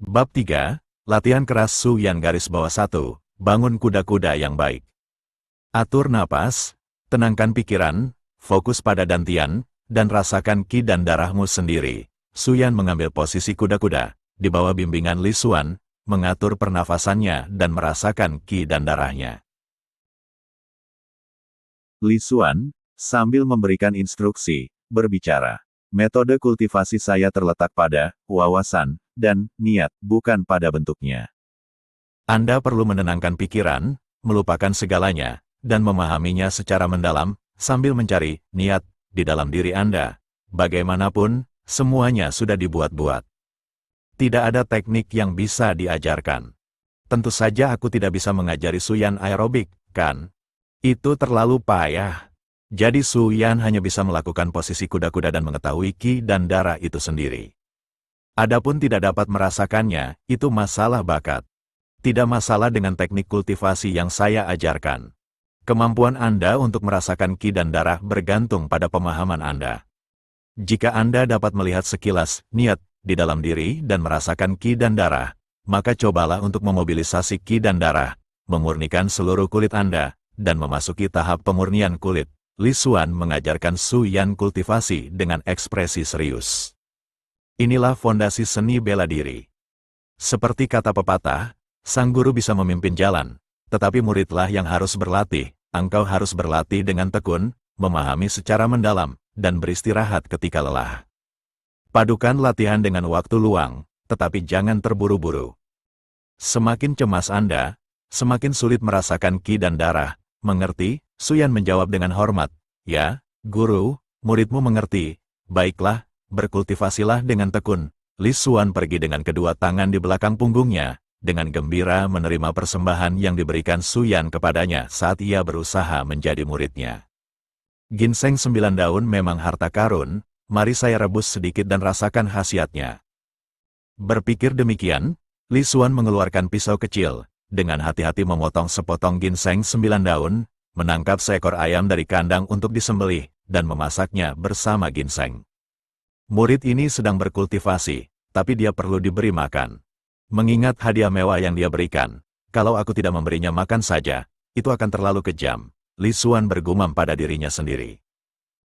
Bab 3, Latihan Keras Su Yan garis bawah 1, Bangun kuda-kuda yang baik. Atur napas, tenangkan pikiran, fokus pada dantian, dan rasakan ki dan darahmu sendiri. Su Yan mengambil posisi kuda-kuda, di bawah bimbingan Li Xuan, mengatur pernafasannya dan merasakan ki dan darahnya. Li Xuan, sambil memberikan instruksi, berbicara. Metode kultivasi saya terletak pada wawasan dan niat, bukan pada bentuknya. Anda perlu menenangkan pikiran, melupakan segalanya, dan memahaminya secara mendalam, sambil mencari niat di dalam diri Anda. Bagaimanapun, semuanya sudah dibuat-buat. Tidak ada teknik yang bisa diajarkan. Tentu saja aku tidak bisa mengajari Su Yan aerobik, kan? Itu terlalu payah. Jadi Su Yan hanya bisa melakukan posisi kuda-kuda dan mengetahui ki dan darah itu sendiri. Adapun tidak dapat merasakannya, itu masalah bakat. Tidak masalah dengan teknik kultivasi yang saya ajarkan. Kemampuan Anda untuk merasakan ki dan darah bergantung pada pemahaman Anda. Jika Anda dapat melihat sekilas niat di dalam diri dan merasakan ki dan darah, maka cobalah untuk memobilisasi ki dan darah, memurnikan seluruh kulit Anda, dan memasuki tahap pemurnian kulit. Li Xuan mengajarkan Su Yan kultivasi dengan ekspresi serius. Inilah fondasi seni bela diri. Seperti kata pepatah, sang guru bisa memimpin jalan, tetapi muridlah yang harus berlatih. Engkau harus berlatih dengan tekun, memahami secara mendalam, dan beristirahat ketika lelah. Padukan latihan dengan waktu luang, tetapi jangan terburu-buru. Semakin cemas Anda, semakin sulit merasakan ki dan darah. Mengerti? Su Yan menjawab dengan hormat. Ya, guru, muridmu mengerti. Baiklah, berkultivasilah dengan tekun. Li Xuan pergi dengan kedua tangan di belakang punggungnya, dengan gembira menerima persembahan yang diberikan Su Yan kepadanya saat ia berusaha menjadi muridnya. Ginseng 9 daun memang harta karun, mari saya rebus sedikit dan rasakan khasiatnya. Berpikir demikian, Li Xuan mengeluarkan pisau kecil, dengan hati-hati memotong sepotong ginseng 9 daun, menangkap seekor ayam dari kandang untuk disembelih, dan memasaknya bersama ginseng. Murid ini sedang berkultivasi, tapi dia perlu diberi makan. Mengingat hadiah mewah yang dia berikan, kalau aku tidak memberinya makan saja, itu akan terlalu kejam. Li Xuan bergumam pada dirinya sendiri.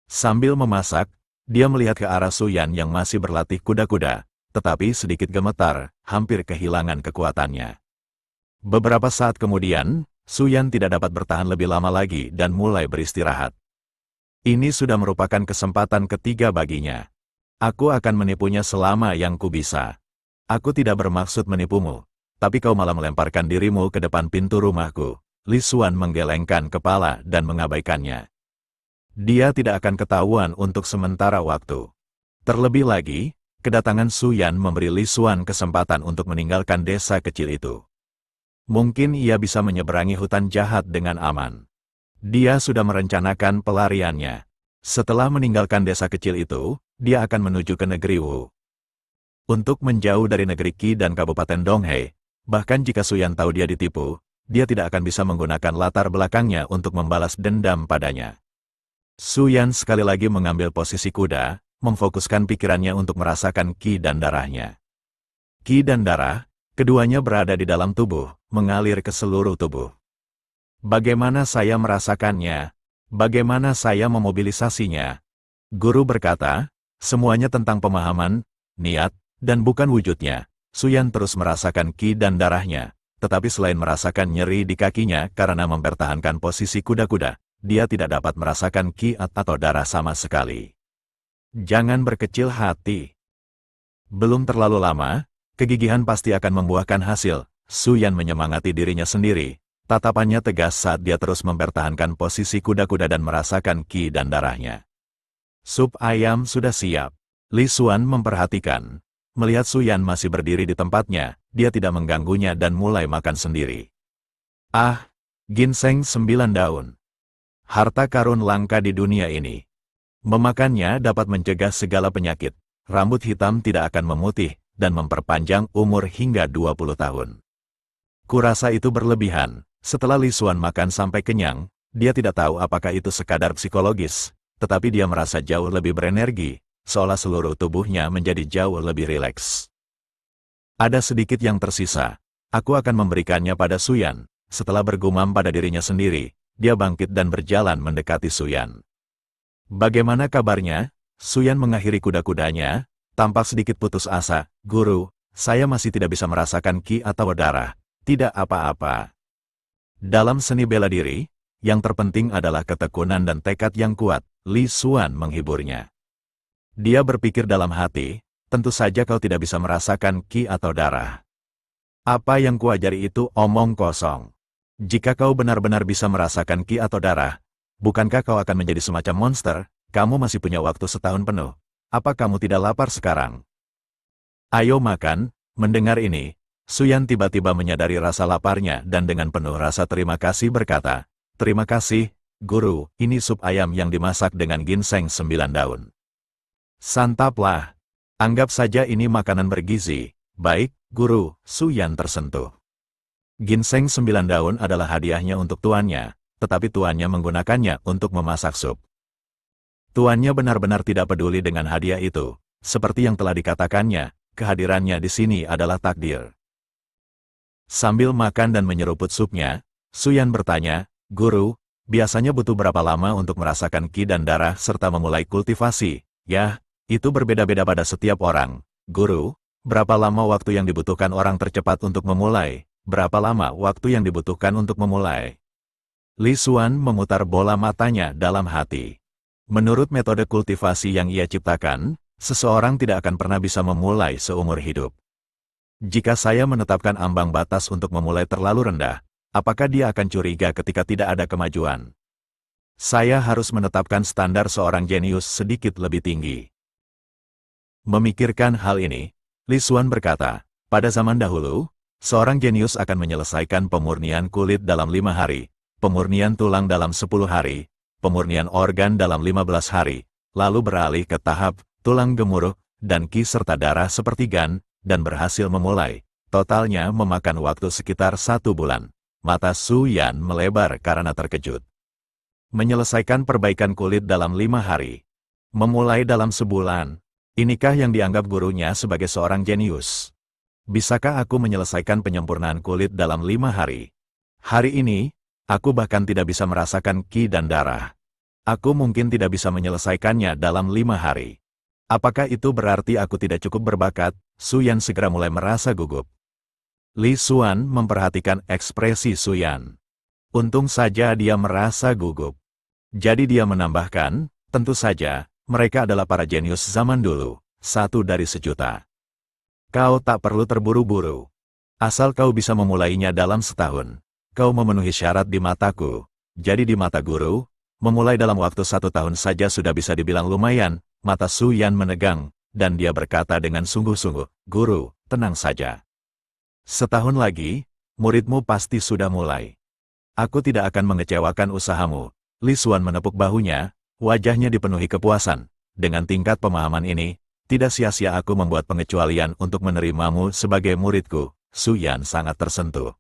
Sambil memasak, dia melihat ke arah Su Yan yang masih berlatih kuda-kuda, tetapi sedikit gemetar, hampir kehilangan kekuatannya. Beberapa saat kemudian, Su Yan tidak dapat bertahan lebih lama lagi dan mulai beristirahat. Ini sudah merupakan kesempatan ketiga baginya. Aku akan menipunya selama yang ku bisa. Aku tidak bermaksud menipumu, tapi kau malah melemparkan dirimu ke depan pintu rumahku. Li Xuan menggelengkan kepala dan mengabaikannya. Dia tidak akan ketahuan untuk sementara waktu. Terlebih lagi, kedatangan Su Yan memberi Li Xuan kesempatan untuk meninggalkan desa kecil itu. Mungkin ia bisa menyeberangi hutan jahat dengan aman. Dia sudah merencanakan pelariannya. Setelah meninggalkan desa kecil itu, dia akan menuju ke negeri Wu. Untuk menjauh dari negeri Qi dan Kabupaten Donghe, bahkan jika Su Yan tahu dia ditipu, dia tidak akan bisa menggunakan latar belakangnya untuk membalas dendam padanya. Su Yan sekali lagi mengambil posisi kuda, memfokuskan pikirannya untuk merasakan ki dan darahnya. Ki dan darah, keduanya berada di dalam tubuh, mengalir ke seluruh tubuh. Bagaimana saya merasakannya? Bagaimana saya memobilisasinya? Guru berkata, semuanya tentang pemahaman, niat, dan bukan wujudnya. Su Yan terus merasakan ki dan darahnya, tetapi selain merasakan nyeri di kakinya karena mempertahankan posisi kuda-kuda, dia tidak dapat merasakan ki atau darah sama sekali. Jangan berkecil hati. Belum terlalu lama, kegigihan pasti akan membuahkan hasil. Su Yan menyemangati dirinya sendiri. Tatapannya tegas saat dia terus mempertahankan posisi kuda-kuda dan merasakan ki dan darahnya. Sup ayam sudah siap. Li Xuan memperhatikan. Melihat Su Yan masih berdiri di tempatnya, dia tidak mengganggunya dan mulai makan sendiri. Ah, ginseng 9 daun. Harta karun langka di dunia ini. Memakannya dapat mencegah segala penyakit. Rambut hitam tidak akan memutih dan memperpanjang umur hingga 20 tahun. Kurasa itu berlebihan. Setelah Li Xuan makan sampai kenyang, dia tidak tahu apakah itu sekadar psikologis, tetapi dia merasa jauh lebih berenergi, seolah seluruh tubuhnya menjadi jauh lebih rileks. Ada sedikit yang tersisa. Aku akan memberikannya pada Suyan. Setelah bergumam pada dirinya sendiri, dia bangkit dan berjalan mendekati Suyan. Bagaimana kabarnya? Suyan mengakhiri kuda-kudanya, tampak sedikit putus asa. Guru, saya masih tidak bisa merasakan ki atau darah. Tidak apa-apa. Dalam seni bela diri, yang terpenting adalah ketekunan dan tekad yang kuat. Li Xuan menghiburnya. Dia berpikir dalam hati, tentu saja kau tidak bisa merasakan ki atau darah. Apa yang kuajari itu omong kosong. Jika kau benar-benar bisa merasakan ki atau darah, bukankah kau akan menjadi semacam monster? Kamu masih punya waktu setahun penuh. Apa kamu tidak lapar sekarang? Ayo makan. Mendengar ini, Suyan tiba-tiba menyadari rasa laparnya dan dengan penuh rasa terima kasih berkata, "Terima kasih, Guru, ini sup ayam yang dimasak dengan ginseng 9 daun. Santaplah. Anggap saja ini makanan bergizi." "Baik, Guru." Suyan tersentuh. Ginseng 9 daun adalah hadiahnya untuk tuannya, tetapi tuannya menggunakannya untuk memasak sup. Tuannya benar-benar tidak peduli dengan hadiah itu. Seperti yang telah dikatakannya, kehadirannya di sini adalah takdir. Sambil makan dan menyeruput supnya, Suyan bertanya, "Guru, biasanya butuh berapa lama untuk merasakan ki dan darah serta memulai kultivasi?" "Ya, itu berbeda-beda pada setiap orang. Guru, berapa lama waktu yang dibutuhkan orang tercepat untuk memulai? Berapa lama waktu yang dibutuhkan untuk memulai?" Li Xuan memutar bola matanya dalam hati. Menurut metode kultivasi yang ia ciptakan, seseorang tidak akan pernah bisa memulai seumur hidup. Jika saya menetapkan ambang batas untuk memulai terlalu rendah, apakah dia akan curiga ketika tidak ada kemajuan? Saya harus menetapkan standar seorang jenius sedikit lebih tinggi. Memikirkan hal ini, Li Xuan berkata, pada zaman dahulu, seorang jenius akan menyelesaikan pemurnian kulit dalam 5 hari, pemurnian tulang dalam 10 hari, pemurnian organ dalam 15 hari, lalu beralih ke tahap tulang gemuruh dan ki serta darah seperti Gan, dan berhasil memulai. Totalnya memakan waktu sekitar 1 bulan. Mata Suyan melebar karena terkejut. Menyelesaikan perbaikan kulit dalam 5 hari. Memulai dalam sebulan. Inikah yang dianggap gurunya sebagai seorang jenius? Bisakah aku menyelesaikan penyempurnaan kulit dalam 5 hari? Hari ini, aku bahkan tidak bisa merasakan ki dan darah. Aku mungkin tidak bisa menyelesaikannya dalam 5 hari. Apakah itu berarti aku tidak cukup berbakat? Suyan segera mulai merasa gugup. Li Xuan memperhatikan ekspresi Suyan. Untung saja dia merasa gugup. Jadi dia menambahkan, tentu saja, mereka adalah para jenius zaman dulu, 1 dari sejuta. Kau tak perlu terburu-buru. Asal kau bisa memulainya dalam setahun. Kau memenuhi syarat di mataku. Jadi di mata guru, memulai dalam waktu 1 tahun saja sudah bisa dibilang lumayan. Mata Suyan menegang, dan dia berkata dengan sungguh-sungguh, "Guru, tenang saja. Setahun lagi, muridmu pasti sudah mulai. Aku tidak akan mengecewakan usahamu." Li Xuan menepuk bahunya, wajahnya dipenuhi kepuasan. Dengan tingkat pemahaman ini, tidak sia-sia aku membuat pengecualian untuk menerimamu sebagai muridku. Suyan sangat tersentuh.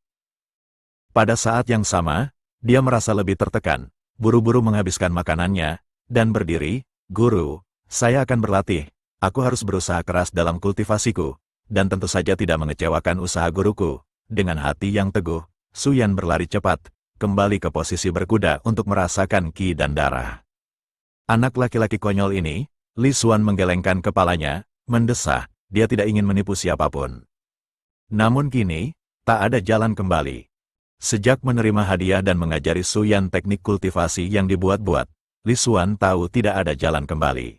Pada saat yang sama, dia merasa lebih tertekan, buru-buru menghabiskan makanannya, dan berdiri, "Guru, saya akan berlatih. Aku harus berusaha keras dalam kultivasiku, dan tentu saja tidak mengecewakan usaha guruku." Dengan hati yang teguh, Suyan berlari cepat, kembali ke posisi berkuda untuk merasakan ki dan darah. Anak laki-laki konyol ini, Li Xuan menggelengkan kepalanya, mendesah, dia tidak ingin menipu siapapun. Namun kini, tak ada jalan kembali. Sejak menerima hadiah dan mengajari Suyan teknik kultivasi yang dibuat-buat, Li Xuan tahu tidak ada jalan kembali.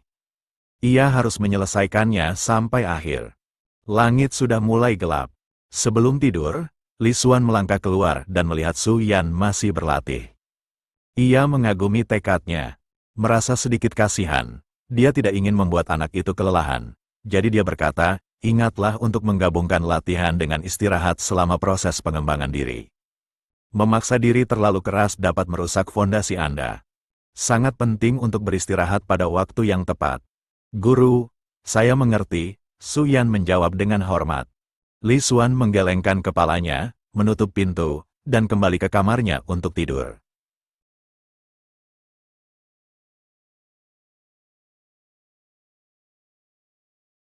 Ia harus menyelesaikannya sampai akhir. Langit sudah mulai gelap. Sebelum tidur, Li Xuan melangkah keluar dan melihat Suyan masih berlatih. Ia mengagumi tekadnya. Merasa sedikit kasihan. Dia tidak ingin membuat anak itu kelelahan. Jadi dia berkata, "Ingatlah untuk menggabungkan latihan dengan istirahat selama proses pengembangan diri. Memaksa diri terlalu keras dapat merusak fondasi Anda. Sangat penting untuk beristirahat pada waktu yang tepat." "Guru, saya mengerti," Suyan menjawab dengan hormat. Li Xuan menggelengkan kepalanya, menutup pintu, dan kembali ke kamarnya untuk tidur.